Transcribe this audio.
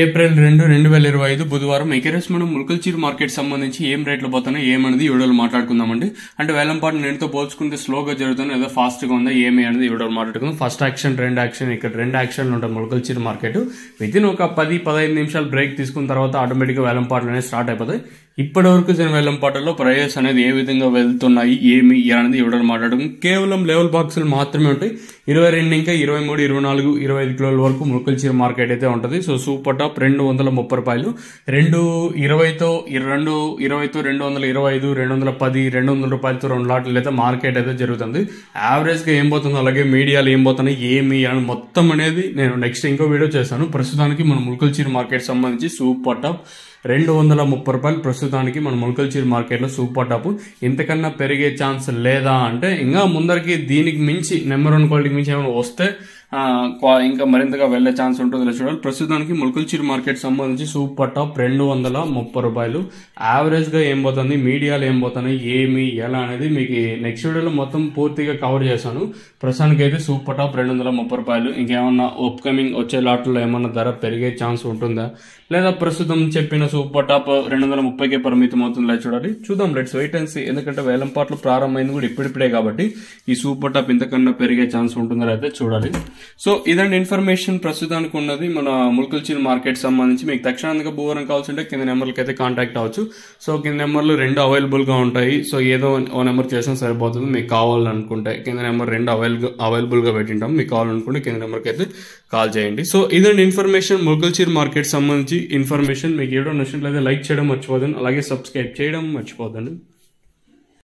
April 2, 2025 బుధవారం ఎకరెస్ మనం ముల్కల్చీర్ market సంబంధించి ఏం రేట్లు పోతున్నాయి ఏమనేది ఈ వీడియోలో మాట్లాడుకుందామండి. అంటే వేలంపాటు నేటితో పోల్చుకుంటే స్లోగా జరుగుతుంది ఏదో ఫాస్ట్ గా ఉందా ఏమి అనేది ఈ వీడియోలో మాట్లాడుకుందాం. ఫస్ట్ యాక్షన్, రెండు యాక్షన్, ఇక్కడ రెండు యాక్షన్లు ఉంటాయి ముల్కల్చీర్ మార్కెట్. వితిన్ ఒక 10-15 నిమిషాలు బ్రేక్ తీసుకున్న తర్వాత ఆటోమేటిక్ గా వేలంపాట్లు అనేది స్టార్ట్ అయిపోతాయి. ఇప్పటి వరకు జరిగిన వేలంపాటల్లో ప్రైజెస్ అనేది ఏ విధంగా వెళ్తున్నాయి ఏమి అనేది ఈ వీడియోలో మాట్లాడుకుందాం. కేవలం లెవెల్ బాక్సులు మాత్రమే ఉంటాయి. 22 ఇంకా 23, 24, 25 కిలోల వరకు ముల్కల్చీర్ మార్కెట్ అయితే ఉంటుంది. సో సూపర్ టాప్ 230 రూపాయలు, 220తో 225, 210, 200 రూపాయలతో 2 లాట్లు అయితే మార్కెట్ అయితే జరుగుతుంది. యావరేజ్ గా ఏం పోతుందో అలాగే మీడియాలు ఏం పోతున్నాయి ఏమి అని మొత్తం అనేది నేను నెక్స్ట్ ఇంకో వీడియో చేస్తాను. ప్రస్తుతానికి మన ముల్కల్చీర్ మార్కెట్ సంబంధించి సూపర్ టాప్ 230 రూపాయలు ప్రస్తుతానికి మన ముల్కల్చీర్ మార్కెట్ లో సూపర్ టాప్. ఇంతకన్నా పెరిగే ఛాన్స్ లేదా అంటే ఇంకా ముందరికి దీనికి మించి నెంబర్ 1 క్వాలిటీకి మించి ఏమైనా వస్తే ఇంకా మరింతగా వెళ్లే ఛాన్స్ ఉంటుంది చూడాలి. ప్రస్తుతానికి ముల్కల్చీర్ మార్కెట్ సంబంధించి సూపర్ టాప్ 230 రూపాయలు. యావరేజ్ గా ఏం పోతుంది, మీడియాలో ఏం పోతున్నాయి ఏమి ఎలా అనేది మీకు నెక్స్ట్ వీడియోలో మొత్తం పూర్తిగా కవర్ చేశాను. ప్రస్తుతానికి అయితే సూపర్ టాప్ 230 రూపాయలు. ఇంకేమన్నా అప్కమింగ్ వచ్చే లాట్లో ఏమన్నా ధర పెరిగే ఛాన్స్ ఉంటుందా లేదా ప్రస్తుతం చెప్పిన సూపర్ టాప్ 230కే పరిమితం అవుతుందా చూడాలి. చూద్దాం, లెట్స్ వెయిట్ అండ్ సీ. ఎందుకంటే వేలంపాట్లు ప్రారంభమైంది కూడా ఇప్పుడిప్పుడే కాబట్టి ఈ సూపర్ టాప్ ఇంతకన్నా పెరిగే ఛాన్స్ ఉంటుందా అయితే చూడాలి. సో ఇదండి ఇన్ఫర్మేషన్ ప్రస్తుతానికి ఉన్నది మన ముల్కల్చీర్ మార్కెట్ సంబంధించి. మీకు తక్షణంగా భూవరం కావాల్సి ఉంటే కింద నెంబర్లకి అయితే కాంటాక్ట్ అవ్వచ్చు. సో కింద నెంబర్లు 2 అవైలబుల్ గా ఉంటాయి. సో ఏదో ఓ నెంబర్ చేసినా సరిపోతుంది. మీకు కావాలనుకుంటే కింద నెంబర్ 2 అవైలబుల్ గా పెట్టింటాం. మీకు కావాలనుకుంటే కింద నెంబర్కి అయితే కాల్ చేయండి. సో ఇదండి ఇన్ఫర్మేషన్ ముల్కల్చీర్ మార్కెట్ సంబంధించి ఇన్ఫర్మేషన్. మీకు ఏడో నచ్చినట్లయితే లైక్ చేయడం మర్చిపోదండి, అలాగే సబ్స్క్రైబ్ చేయడం మర్చిపోదండి.